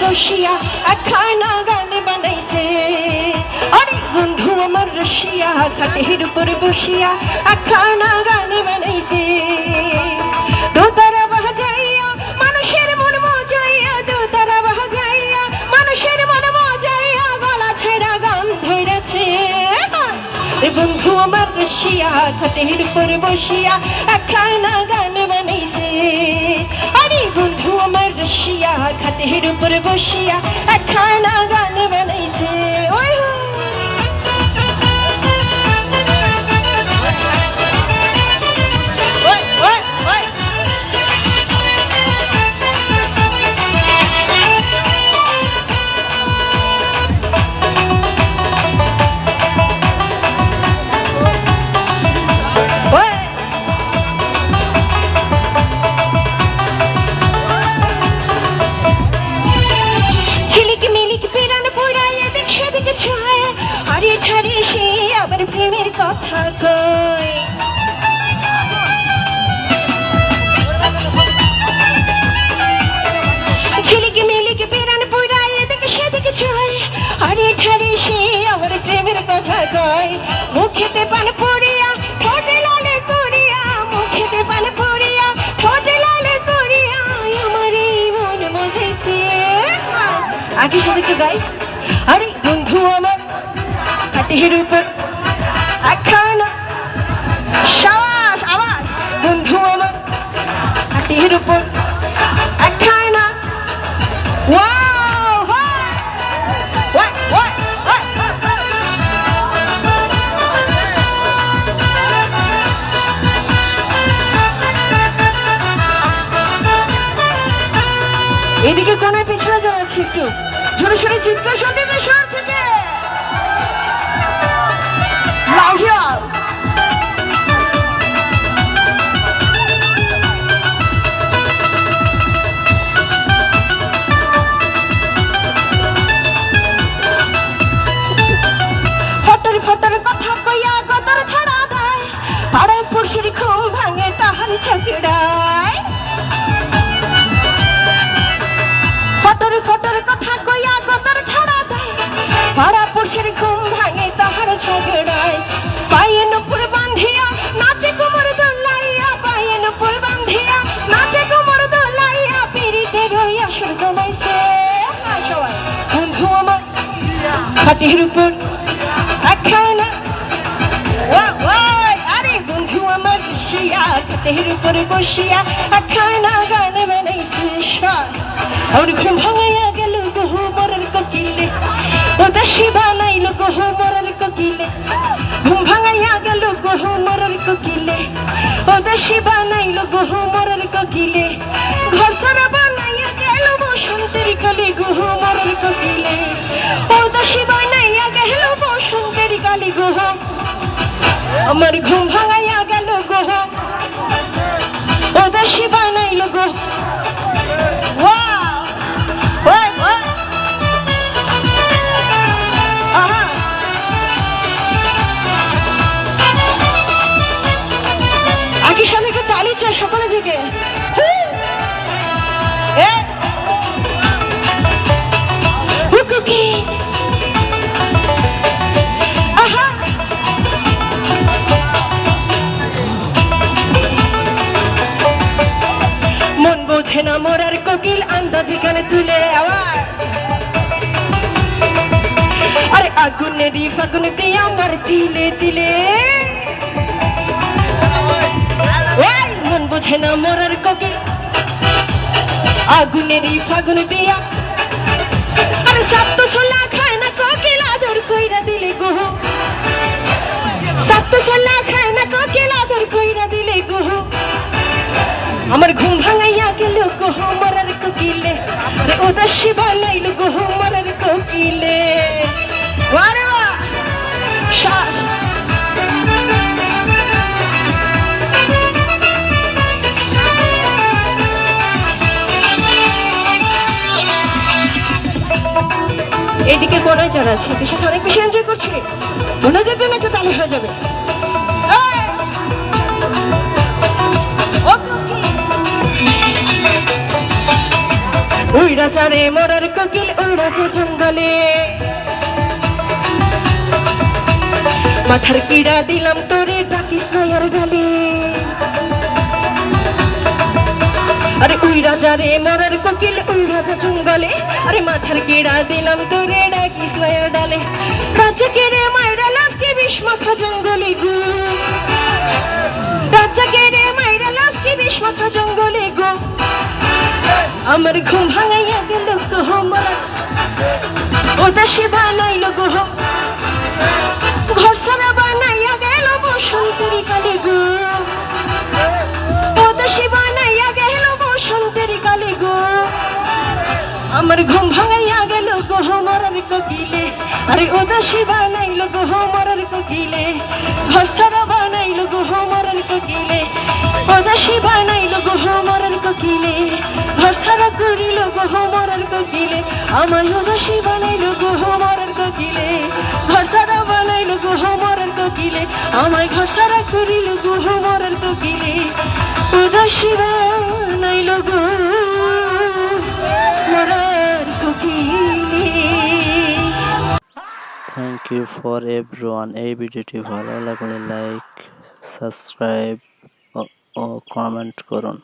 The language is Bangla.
বসিয়া একখানা গান বানাইছে। আরে বন্ধু আমার রসিয়া খাটের উপর বসিয়া একখানা গান বানাইছে। দোতারা বাজাইয়া মানুষের মন মজাইয়া, দোতারা বাজাইয়া মানুষের মন মজাইয়া গলা ছেড়া গান ধরেছে। বন্ধু আমার রসিয়া খাটের উপর বসিয়া একখানা গান বানাইছে। আরে বন্ধু আমার রসিয়া খাটের উপর বসিয়া একখানা গান বানাইছে। ওই প্রেমের কথা কই, ঝিলিকি মিলিকি পেরান পুরাই এদিকে সেদিকে ছয়, আরে ঠারে সে আমার প্রেমের কথা কয়। মুখেতে পান পড়িয়া ঠোঁটে লালে করিয়া, মুখেতে পান পড়িয়া ঠোঁটে লালে করিয়া আমার এই মন বুঝেছে। আগে সেদিকে গাই। আরে বন্ধু আমার খাটের উপর একখানা, সাবাস আবার বন্ধু আমার খাটের উপর একখানা। ওয়াও ওয়াই ওয়াই ওয়াই, এদিকে কোনায় পেছনে যাওয়াচ্ছে, একটু জোরে সোরে চিৎকার শুনতে শহর থেকে ফটর ফটর কথা কইয়া গদর ছাড়া দেয়, পাড়ায় পুরুষের ঘুম ভাঙে তাহার ঝগড়ায়। ফটর ফটর কথা কইয়া গদর ছাড়া দেয়, পাড়া পুরুষের ঘুম ভাঙে তাহার ঝগড়ায়। পায়ে নুপুর বাঁধিয়া নাচে কোমর দোলাইয়া, পায়ে নুপুর বাঁধিয়া নাচে কোমর দোলাইয়া পিরিতে রইয়া সুর জমাইছে। বন্ধু আমার খাটের উপর একখানা, আরে বন্ধু আমার বসিয়া খাটের উপর বসিয়া একখানা গান বানাইছে। আমার ঘুম ভাঙাইয়া গেল গহু মরার কোকিলে, উদাসী বানাইল গহু মরার কোকিলে। ঘুম ভাঙাইয়া গেল গহু মরার কোকিলে, উদাসী বানাইল গহু মরার কোকিলে। ঘর সারা বানাইয়া গেল বসন্তের কালে গহু মরার কোকিলে, উদাসী বানাইয়া গেল বসন্তের কালে গহু। আমার ঘুম ভাঙাইয়া গেল গহু, উদাসী বানাইল গহু। একই সাথে একটু তালি চাই সকালে থেকে। মন বোঝে না মোরার কোকিল আন্দাজে কানে তুলে আবার। আরে আগুনে দি ফাগুন দিয়া আমার দিলে দিলে, মন বোঝে না মোরার কোকিল আগুনেরই ফাগুন দিয়া। আরে সাপ্ত সোলা খায় না কোকিল আদর কইরা দিলে গো, সাপ্ত সোলা খায় না কোকিল আদর কইরা দিলে গো। আমার ঘুম ভাঙাইয়া গেল গো মোরার কোকিলে, উদাসী বানাইল গো মোরার কোকিলে। ওরে বাহ, এদিকে কোনায় যারা আছে এদের সাথে অনেক বেশি এনজয় করছি। ওনাদের জন্য একটু তালি হয়ে যাবে। উইরা চারে মরার কোকিল উইরা যে জঙ্গলে মাথার কিড়া দিলাম তোরে ডাকিস না আর গালে আরে উইরা যারে মরার কোকিল উইরা যা জঙ্গলে আরে মাথার কিড়া দিলাম তোরে ডাকিস না আর ডালে রাজাকে রে মাইরা লাফকে বিষ মাখা জঙ্গলে গো রাজাকে রে মাইরা লাফকে বিষ মাখা জঙ্গলে গো আমার ঘুম ভাঙাইয়া গেল গো মরা উদাসী বানাইল গো ঘর সারা বানাইয়া গেল বসন্তের কালে গো উদাসী বানাইয়া গেল বসন্তের কালে গো আমার ঘুম ভাঙাইয়া গেল গো মরার কোকিলে আরে উদাসী বানাইল গো মরার কোকিলে ঘর সারা বানাইল গো মরার কোকিলে উদাসী বানাইল গো মরার কোকিলে ঘর সারা করিল গো মরার কোকিলে আমায় উদাসী বানাইল গো মরার কোকিলে ঘর সারা বানাইল গো মরার কোকিলে আমায় ঘর সারা করিল গো মরার কোকিলে উদাসী বানাইল গো মরার কোকিলে। Thank you for everyone. এই ভিডিওটি ভালো লাগলে লাইক, সাবস্ক্রাইব ও কমেন্ট করুন।